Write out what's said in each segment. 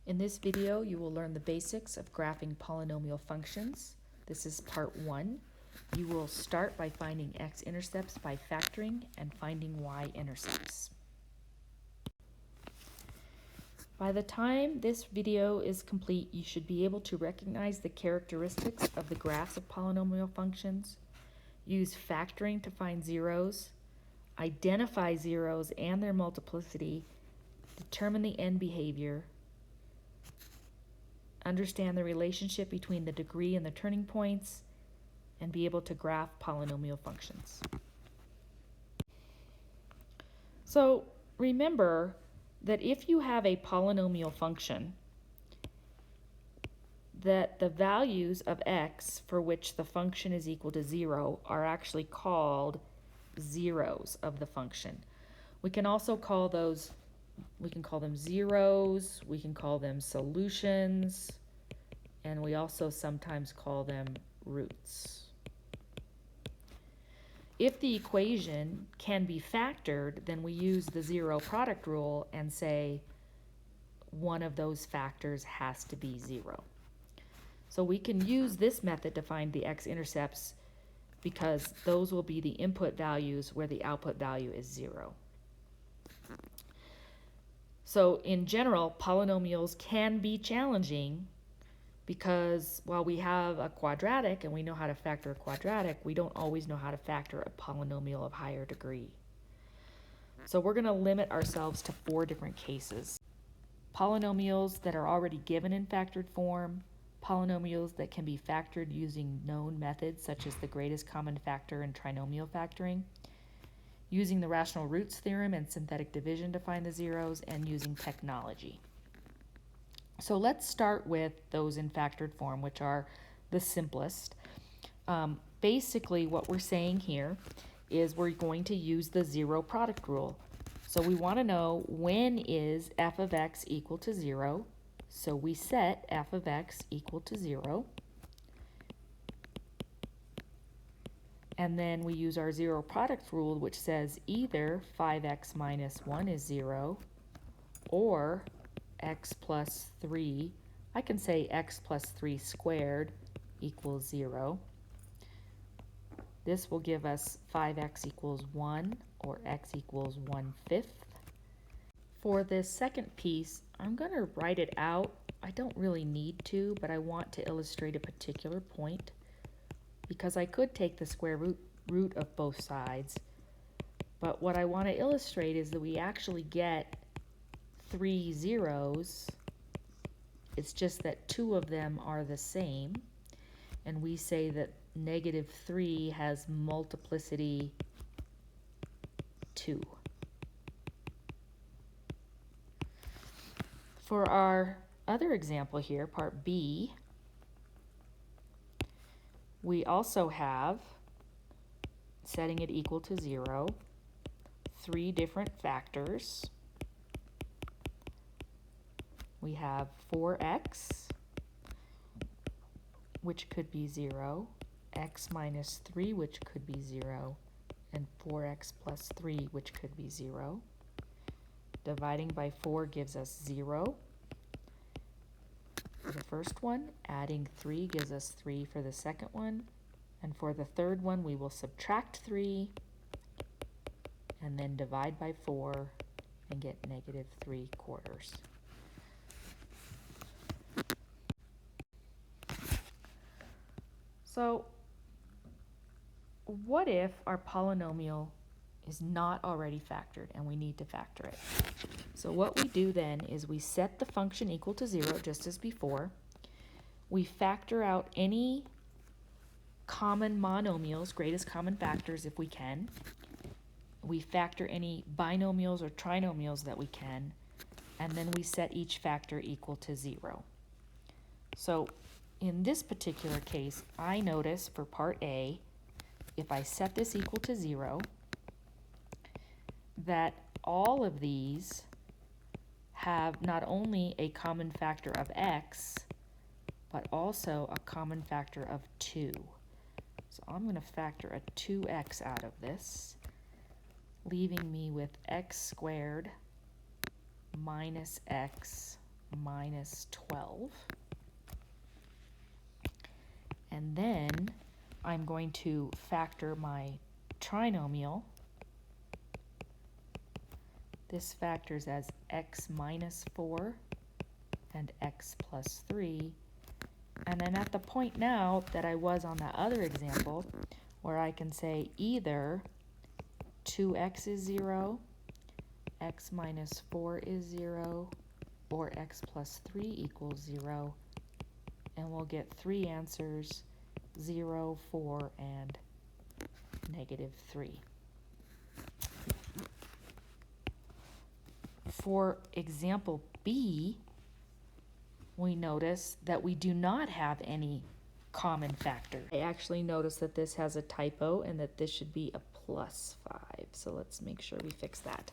In this video, you will learn the basics of graphing polynomial functions. This is part 1. You will start by finding x-intercepts by factoring and finding y-intercepts. By the time this video is complete, you should be able to recognize the characteristics of the graphs of polynomial functions, use factoring to find zeros, identify zeros and their multiplicity, determine the end behavior, understand the relationship between the degree and the turning points, and be able to graph polynomial functions. So remember that if you have a polynomial function, that the values of x for which the function is equal to 0 are actually called zeros of the function. We can also call those, we can call them zeros, we can call them solutions, and we also sometimes call them roots. If the equation can be factored, then we use the zero product rule and say one of those factors has to be 0. So we can use this method to find the x-intercepts because those will be the input values where the output value is 0. So in general, polynomials can be challenging because while we have a quadratic and we know how to factor a quadratic, we don't always know how to factor a polynomial of higher degree. So we're going to limit ourselves to 4 different cases. Polynomials that are already given in factored form, polynomials that can be factored using known methods such as the greatest common factor and trinomial factoring, using the rational roots theorem and synthetic division to find the zeros, and using technology. So let's start with those in factored form, which are the simplest. Basically, what we're saying here is we're going to use the zero product rule. So we want to know when is f of x equal to 0. So we set f of x equal to 0. And then we use our zero product rule, which says either 5x minus 1 is 0 or x plus 3, I can say x plus 3 squared equals 0. This will give us 5x equals 1 or x equals 1/5. For this second piece, I'm going to write it out. I don't really need to, but I want to illustrate a particular point because I could take the square root of both sides. But what I want to illustrate is that we actually get 3 zeros. It's just that 2 of them are the same, and we say that -3 has multiplicity 2. For our other example here, part B, we also have, setting it equal to 0, 3 different factors. We have 4x, which could be 0, x minus 3, which could be 0, and 4x plus 3, which could be 0. Dividing by 4 gives us 0 for the first one. Adding 3 gives us 3 for the second one. And for the third one, we will subtract 3 and then divide by 4 and get -3/4. So what if our polynomial is not already factored and we need to factor it? So what we do then is we set the function equal to 0 just as before. We factor out any common monomials, greatest common factors if we can. We factor any binomials or trinomials that we can, and then we set each factor equal to 0. So in this particular case, I notice for part A, if I set this equal to 0, that all of these have not only a common factor of x, but also a common factor of 2. So I'm going to factor a 2x out of this, leaving me with x squared minus x minus 12. And then I'm going to factor my trinomial. This factors as x minus 4 and x plus 3. And then at the point now that I was on that other example, where I can say either 2x is 0, x minus 4 is 0, or x plus 3 equals 0, and we'll get three answers, 0, 4, and negative 3. For example B, we notice that we do not have any common factor. I actually noticed that this has a typo and that this should be a plus 5. So let's make sure we fix that.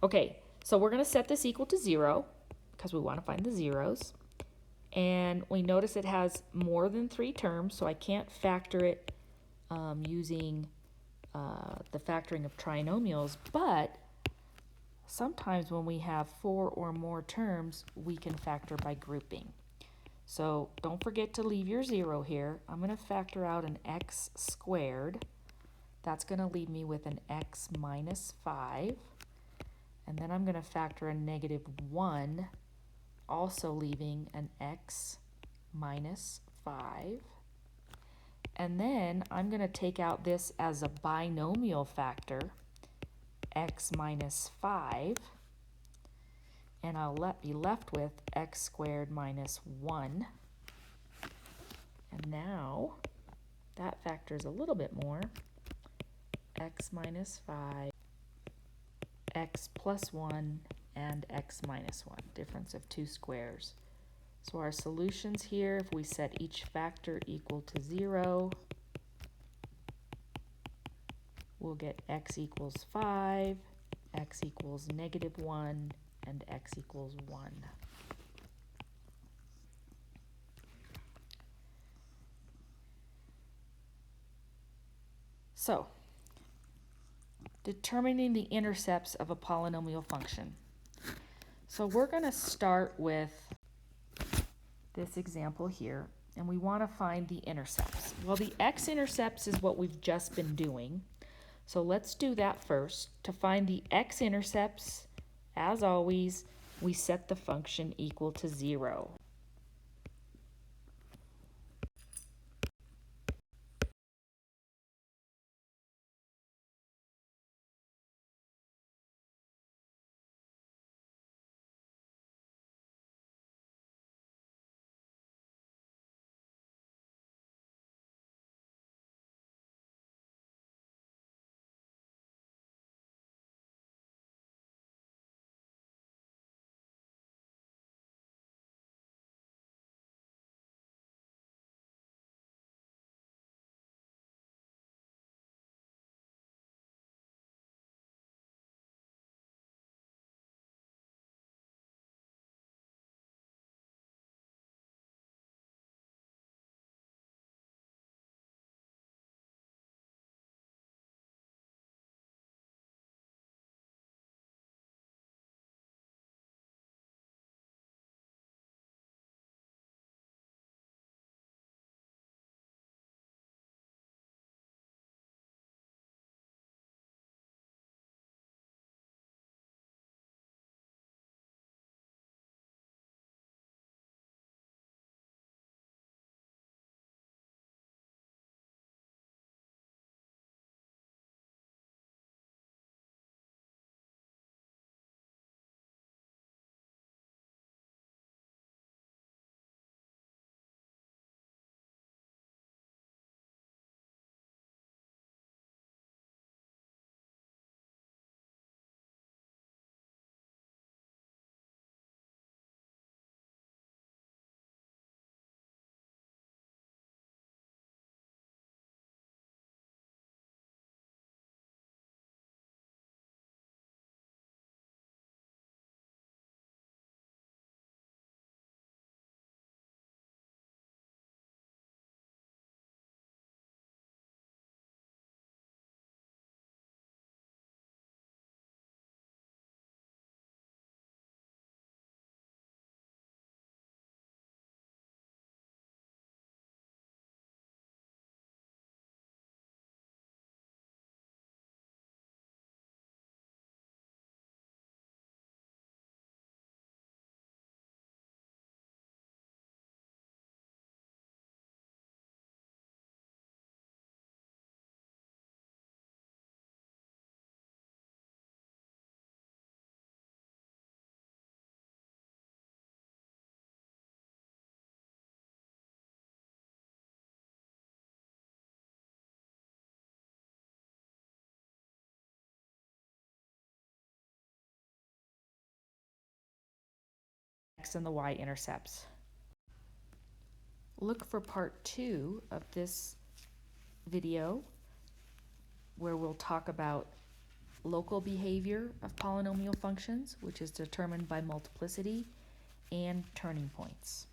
Okay, so we're going to set this equal to 0 because we want to find the zeros. And we notice it has more than 3 terms, so I can't factor it using the factoring of trinomials, but sometimes when we have 4 or more terms, we can factor by grouping. So don't forget to leave your 0 here. I'm going to factor out an x squared. That's going to leave me with an x minus 5. And then I'm going to factor a negative 1, also leaving an x minus 5. And then I'm going to take out this as a binomial factor, x minus 5, and I'll be left with x squared minus 1. And now that factors a little bit more, x minus 5, x plus 1, and x minus 1, difference of 2 squares. So our solutions here, if we set each factor equal to 0, we'll get x equals 5, x equals negative 1, and x equals 1. So, determining the intercepts of a polynomial function. So we're going to start with this example here, and we want to find the intercepts. Well, the x-intercepts is what we've just been doing. So let's do that first. To find the x-intercepts, as always, we set the function equal to 0. x and the y-intercepts. Look for part 2 of this video, where we'll talk about local behavior of polynomial functions, which is determined by multiplicity, and turning points.